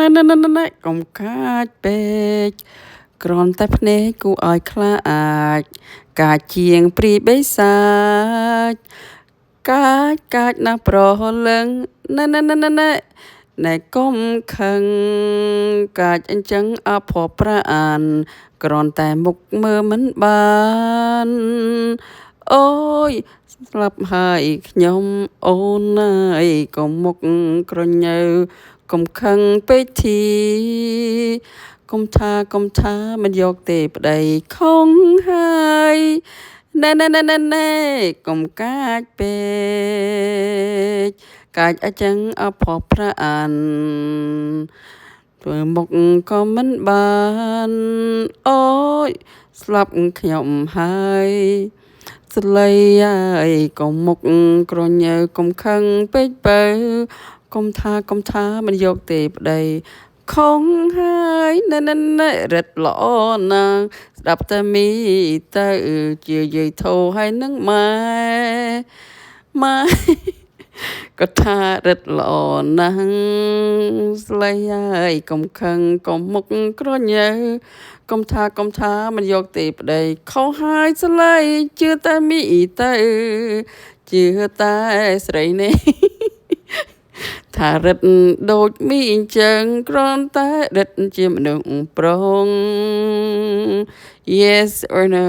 ណែកុំកាចពេកគ្រាន់តែភ្នែកគួរឲ្យខ្លាចកាចជាងព្រាយបិសាចកាចណាស់ប្រលឹងណែកុំខឹងកាចអញ្ចឹងអភ័ព្វប្រានគ្រាន់តែមុខមើលមិនបានអូយស្លាប់ហើយខ្ញុំអូនណាយកុំមុខក្រញ៉ៅកុំខឹងពេកធីកុំថាមិនយកទេប្តីខុងហើយណែកុំកាចពេកកាចអញ្ចឹងអភ័ព្វប្រានធ្វើមុខក៏មិនបានអូយស្លាប់ខ្ញុំហើយស្លីហើយកុំមុខក្រញ៉ៅកុំខឹងពេកបើកុំថាមិនយកទេប្តីខុងហើយណែរឹតល្អណាស់ស្ដាប់តែមីទៅជាយាយធោហើយនឹងម៉ែក៏ថារឹតល្អណាស់ស្លីហើយកុំខឹងកុំមុខក្រញ៉ៅកុំថាមិនយកទេប្តីខុសហើយស្លីជឿតែមីទៅជឿតែស្រីនេះថារឹតដូចមីអញ្ចឹងគ្រាន់តែរឹតជាមនុស្សប្រុង Yes or no